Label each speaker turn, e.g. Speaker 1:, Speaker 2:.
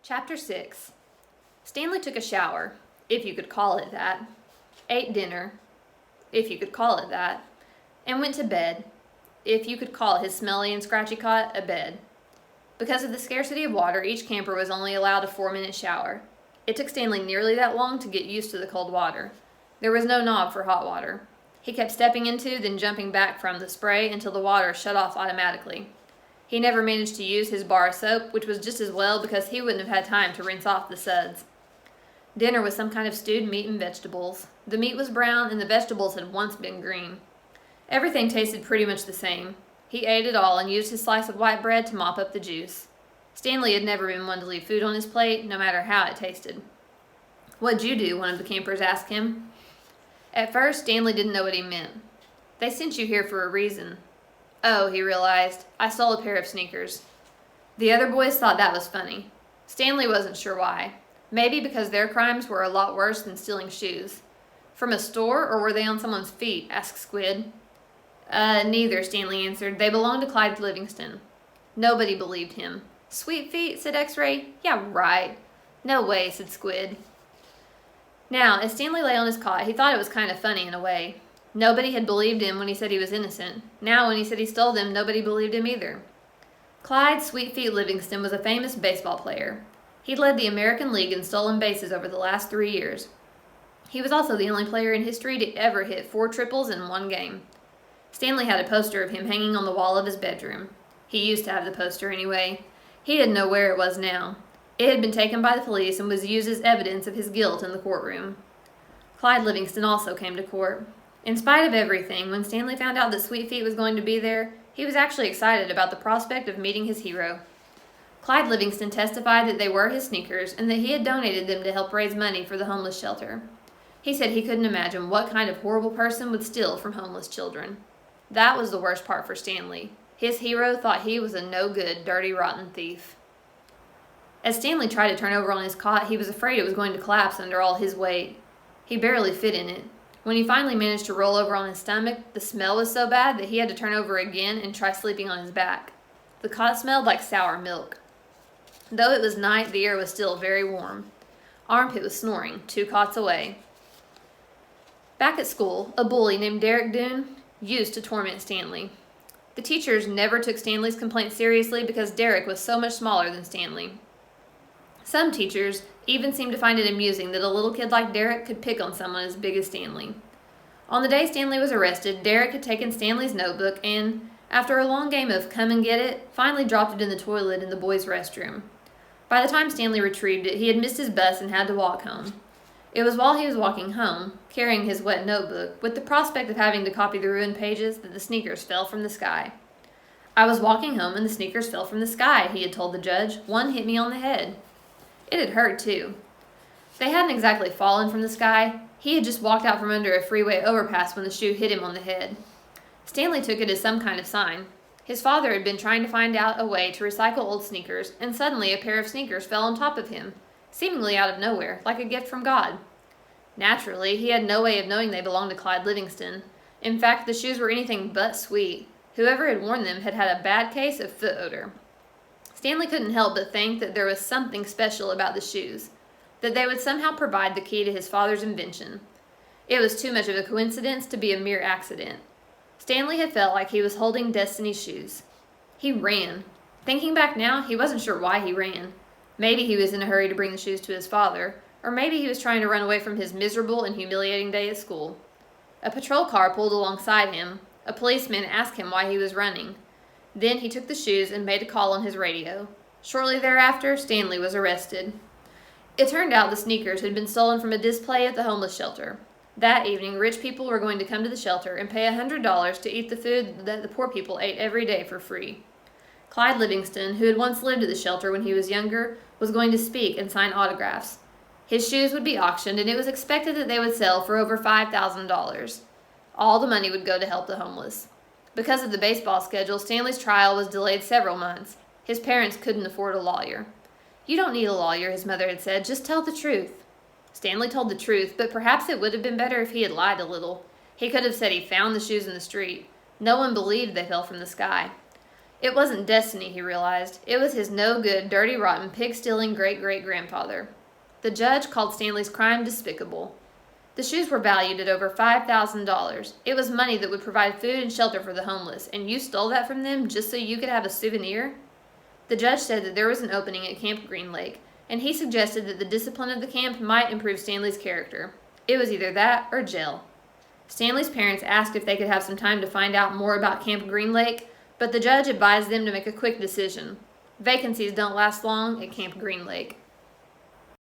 Speaker 1: Chapter 6. Stanley took a shower, if you could call it that, ate dinner, if you could call it that, and went to bed, if you could call his smelly and scratchy cot a bed. Because of the scarcity of water, each camper was only allowed a 4-minute shower. It took Stanley nearly that long to get used to the cold water. There was no knob for hot water. He kept stepping into, then jumping back from the spray until the water shut off automatically. He never managed to use his bar of soap, which was just as well because he wouldn't have had time to rinse off the suds. Dinner was some kind of stewed meat and vegetables. The meat was brown and the vegetables had once been green. Everything tasted pretty much the same. He ate it all and used his slice of white bread to mop up the juice. Stanley had never been one to leave food on his plate, no matter how it tasted. "What'd you do?" one of the campers asked him. At first, Stanley didn't know what he meant. "They sent you here for a reason." "Oh," he realized, "I stole a pair of sneakers." The other boys thought that was funny. Stanley wasn't sure why. Maybe because their crimes were a lot worse than stealing shoes. "From a store, or were they on someone's feet?" asked Squid. Neither," Stanley answered. "They belonged to Clyde Livingston." Nobody believed him. "Sweet feet?" said X-Ray. "Yeah, right." "No way," said Squid. Now, as Stanley lay on his cot, he thought it was kind of funny in a way. Nobody had believed him when he said he was innocent. Now, when he said he stole them, nobody believed him either. Clyde Sweetfeet Livingston was a famous baseball player. He led the American League in stolen bases over the last 3 years. He was also the only player in history to ever hit 4 triples in one game. Stanley had a poster of him hanging on the wall of his bedroom. He used to have the poster anyway. He didn't know where it was now. It had been taken by the police and was used as evidence of his guilt in the courtroom. Clyde Livingston also came to court. In spite of everything, when Stanley found out that Sweetfeet was going to be there, he was actually excited about the prospect of meeting his hero. Clyde Livingston testified that they were his sneakers and that he had donated them to help raise money for the homeless shelter. He said he couldn't imagine what kind of horrible person would steal from homeless children. That was the worst part for Stanley. His hero thought he was a no-good, dirty, rotten thief. As Stanley tried to turn over on his cot, he was afraid it was going to collapse under all his weight. He barely fit in it. When he finally managed to roll over on his stomach, the smell was so bad that he had to turn over again and try sleeping on his back. The cot smelled like sour milk. Though it was night, the air was still very warm. Armpit was snoring, 2 cots away. Back at school, a bully named Derek Doone used to torment Stanley. The teachers never took Stanley's complaint seriously because Derek was so much smaller than Stanley. Some teachers even seemed to find it amusing that a little kid like Derek could pick on someone as big as Stanley. On the day Stanley was arrested, Derek had taken Stanley's notebook and, after a long game of come and get it, finally dropped it in the toilet in the boys' restroom. By the time Stanley retrieved it, he had missed his bus and had to walk home. It was while he was walking home, carrying his wet notebook, with the prospect of having to copy the ruined pages, that the sneakers fell from the sky. "I was walking home and the sneakers fell from the sky," he had told the judge. "One hit me on the head." It had hurt, too. They hadn't exactly fallen from the sky. He had just walked out from under a freeway overpass when the shoe hit him on the head. Stanley took it as some kind of sign. His father had been trying to find out a way to recycle old sneakers, and suddenly a pair of sneakers fell on top of him, seemingly out of nowhere, like a gift from God. Naturally, he had no way of knowing they belonged to Clyde Livingston. In fact, the shoes were anything but sweet. Whoever had worn them had had a bad case of foot odor. Stanley couldn't help but think that there was something special about the shoes, that they would somehow provide the key to his father's invention. It was too much of a coincidence to be a mere accident. Stanley had felt like he was holding Destiny's shoes. He ran. Thinking back now, he wasn't sure why he ran. Maybe he was in a hurry to bring the shoes to his father, or maybe he was trying to run away from his miserable and humiliating day at school. A patrol car pulled alongside him. A policeman asked him why he was running. Then he took the shoes and made a call on his radio. Shortly thereafter, Stanley was arrested. It turned out the sneakers had been stolen from a display at the homeless shelter. That evening, rich people were going to come to the shelter and pay $100 to eat the food that the poor people ate every day for free. Clyde Livingston, who had once lived at the shelter when he was younger, was going to speak and sign autographs. His shoes would be auctioned, and it was expected that they would sell for over $5,000. All the money would go to help the homeless. Because of the baseball schedule, Stanley's trial was delayed several months. His parents couldn't afford a lawyer. "You don't need a lawyer," his mother had said. "Just tell the truth." Stanley told the truth, but perhaps it would have been better if he had lied a little. He could have said he found the shoes in the street. No one believed they fell from the sky. It wasn't destiny, he realized. It was his no-good, dirty, rotten, pig-stealing great-great-grandfather. The judge called Stanley's crime despicable. The shoes were valued at over $5,000. It was money that would provide food and shelter for the homeless, and you stole that from them just so you could have a souvenir? The judge said that there was an opening at Camp Green Lake, and he suggested that the discipline of the camp might improve Stanley's character. It was either that or jail. Stanley's parents asked if they could have some time to find out more about Camp Green Lake, but the judge advised them to make a quick decision. Vacancies don't last long at Camp Green Lake.